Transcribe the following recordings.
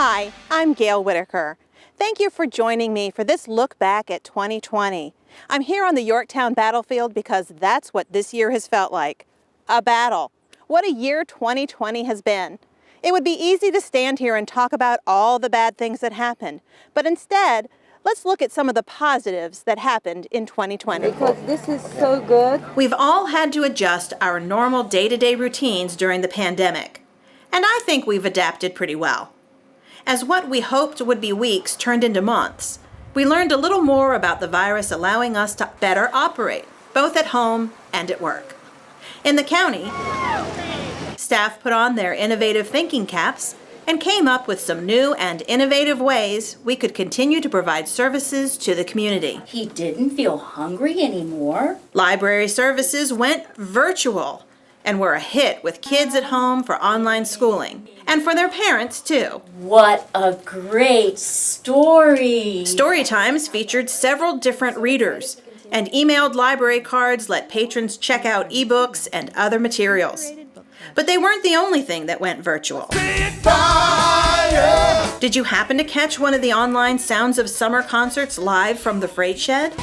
Hi, I'm Gail Whitaker. Thank you for joining me for this look back at 2020. I'm here on the Yorktown battlefield because that's what this year has felt like. A battle. What a year 2020 has been. It would be easy to stand here and talk about all the bad things that happened, but instead, let's look at some of the positives that happened in 2020. Because this is so good. We've all had to adjust our normal day-to-day routines during the pandemic, and I think we've adapted pretty well. As what we hoped would be weeks turned into months, we learned a little more about the virus, allowing us to better operate, both at home and at work. In the county, staff put on their innovative thinking caps and came up with some new and innovative ways we could continue to provide services to the community. He didn't feel hungry anymore. Library services went virtual and were a hit with kids at home for online schooling, and for their parents too. What a great story! Story times featured several different readers, and emailed library cards let patrons check out ebooks and other materials. But they weren't the only thing that went virtual. Did you happen to catch one of the online Sounds of Summer concerts live from the freight shed?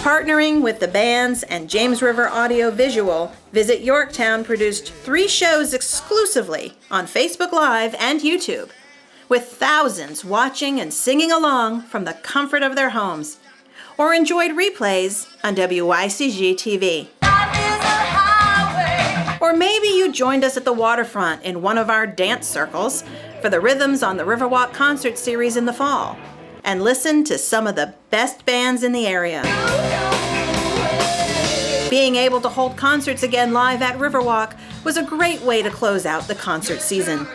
Partnering with the bands and James River Audio Visual, Visit Yorktown produced 3 shows exclusively on Facebook Live and YouTube, with thousands watching and singing along from the comfort of their homes, or enjoyed replays on WYCG TV. Or maybe you joined us at the waterfront in one of our dance circles for the Rhythms on the Riverwalk concert series in the fall, and listened to some of the best bands in the area. Being able to hold concerts again live at Riverwalk was a great way to close out the concert season.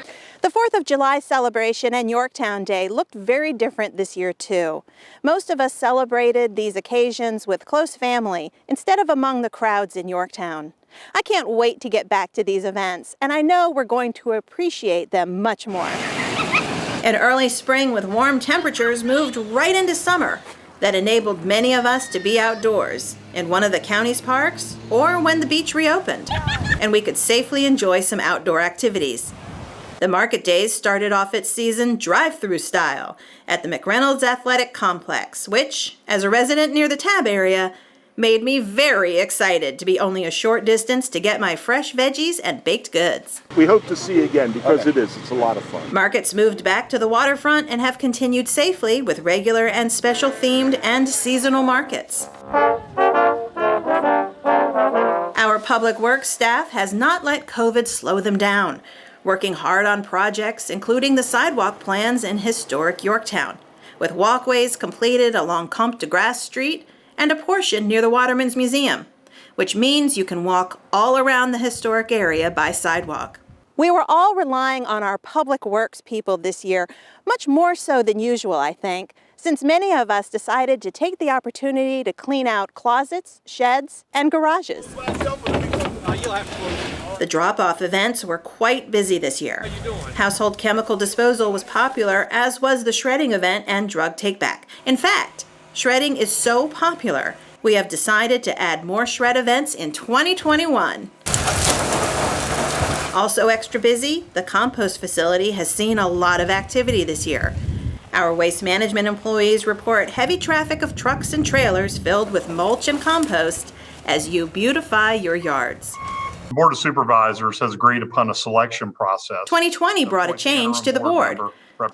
The 4th of July celebration and Yorktown Day looked very different this year too. Most of us celebrated these occasions with close family instead of among the crowds in Yorktown. I can't wait to get back to these events, and I know we're going to appreciate them much more. An early spring with warm temperatures moved right into summer that enabled many of us to be outdoors in one of the county's parks or when the beach reopened, and we could safely enjoy some outdoor activities. The market days started off its season drive-through style at the McReynolds Athletic Complex, which, as a resident near the Tab area, made me very excited to be only a short distance to get my fresh veggies and baked goods. We hope to see you again because it's a lot of fun. Markets moved back to the waterfront and have continued safely with regular and special themed and seasonal markets. Our public works staff has not let COVID slow them down, working hard on projects including the sidewalk plans in historic Yorktown, with walkways completed along Comte de Grasse Street and a portion near the Waterman's Museum, which means you can walk all around the historic area by sidewalk. We were all relying on our public works people this year, much more so than usual, I think, since many of us decided to take the opportunity to clean out closets, sheds, and garages. The drop-off events were quite busy this year. Household chemical disposal was popular, as was the shredding event and drug take-back. In fact, shredding is so popular, we have decided to add more shred events in 2021. Also extra busy, the compost facility has seen a lot of activity this year. Our waste management employees report heavy traffic of trucks and trailers filled with mulch and compost as you beautify your yards. The Board of Supervisors has agreed upon a selection process. 2020 brought a change to the board.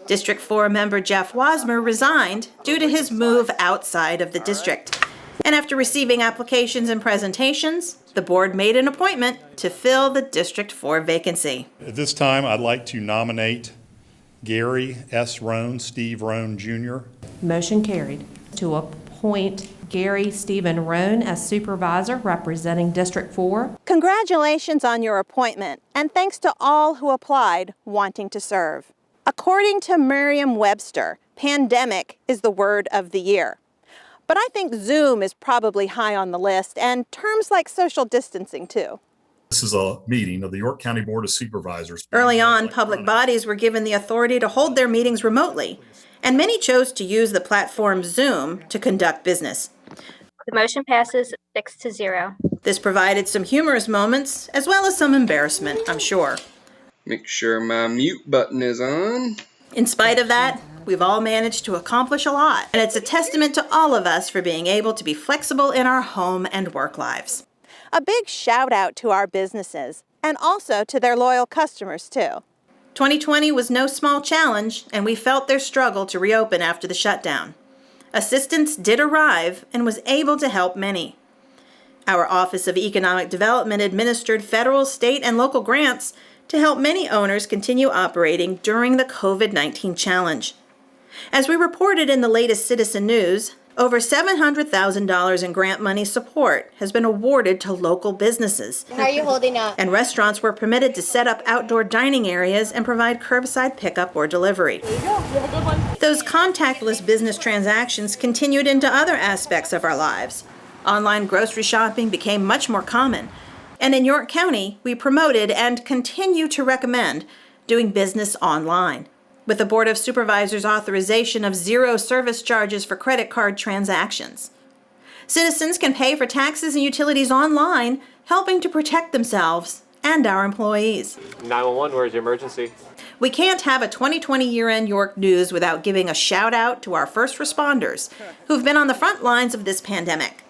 District 4 member Jeff Wasmer resigned due to his move outside of the district. And after receiving applications and presentations, the board made an appointment to fill the District 4 vacancy. At this time, I'd like to nominate Gary S. Roan, Steve Roan Jr. Motion carried to appoint Gary Stephen Roan as supervisor representing District 4. Congratulations on your appointment, and thanks to all who applied wanting to serve. According to Merriam-Webster, pandemic is the word of the year. But I think Zoom is probably high on the list, and terms like social distancing too. This is a meeting of the York County Board of Supervisors. Early on, public bodies were given the authority to hold their meetings remotely, and many chose to use the platform Zoom to conduct business. The motion passes 6-0. This provided some humorous moments, as well as some embarrassment, I'm sure. Make sure my mute button is on. In spite of that, we've all managed to accomplish a lot, and it's a testament to all of us for being able to be flexible in our home and work lives. A big shout out to our businesses, and also to their loyal customers too. 2020 was no small challenge, and we felt their struggle to reopen after the shutdown. Assistance did arrive and was able to help many. Our Office of Economic Development administered federal, state, and local grants to help many owners continue operating during the COVID-19 challenge. As we reported in the latest Citizen News, over $700,000 in grant money support has been awarded to local businesses. How are you holding up? And restaurants were permitted to set up outdoor dining areas and provide curbside pickup or delivery. There you go. You have a good one. Those contactless business transactions continued into other aspects of our lives. Online grocery shopping became much more common. And in York County, we promoted and continue to recommend doing business online, with the Board of Supervisors' authorization of zero service charges for credit card transactions. Citizens can pay for taxes and utilities online, helping to protect themselves and our employees. 911, where's your emergency? We can't have a 2020 year-end York News without giving a shout out to our first responders who've been on the front lines of this pandemic.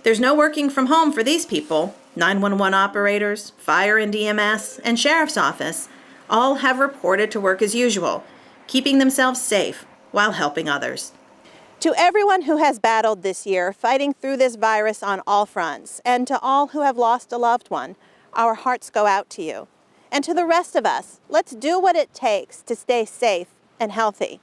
There's no working from home for these people. 911 operators, fire and EMS, and sheriff's office all have reported to work as usual, keeping themselves safe while helping others. To everyone who has battled this year, fighting through this virus on all fronts, and to all who have lost a loved one, our hearts go out to you. And to the rest of us, let's do what it takes to stay safe and healthy.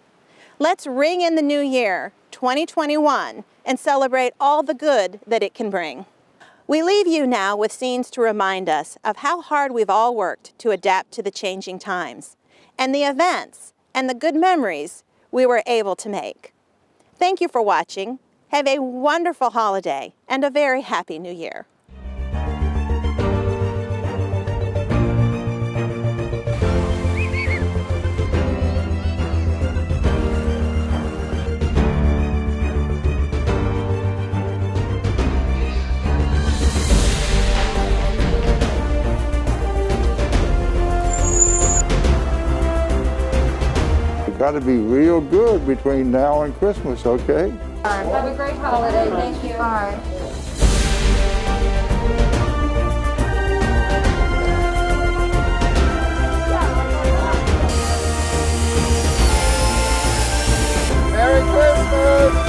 Let's ring in the new year, 2021, and celebrate all the good that it can bring. We leave you now with scenes to remind us of how hard we've all worked to adapt to the changing times, and the events and the good memories we were able to make. Thank you for watching. Have a wonderful holiday and a very happy new year. Got to be real good between now and Christmas, okay? Have a great holiday. Thank you. Bye. Merry Christmas!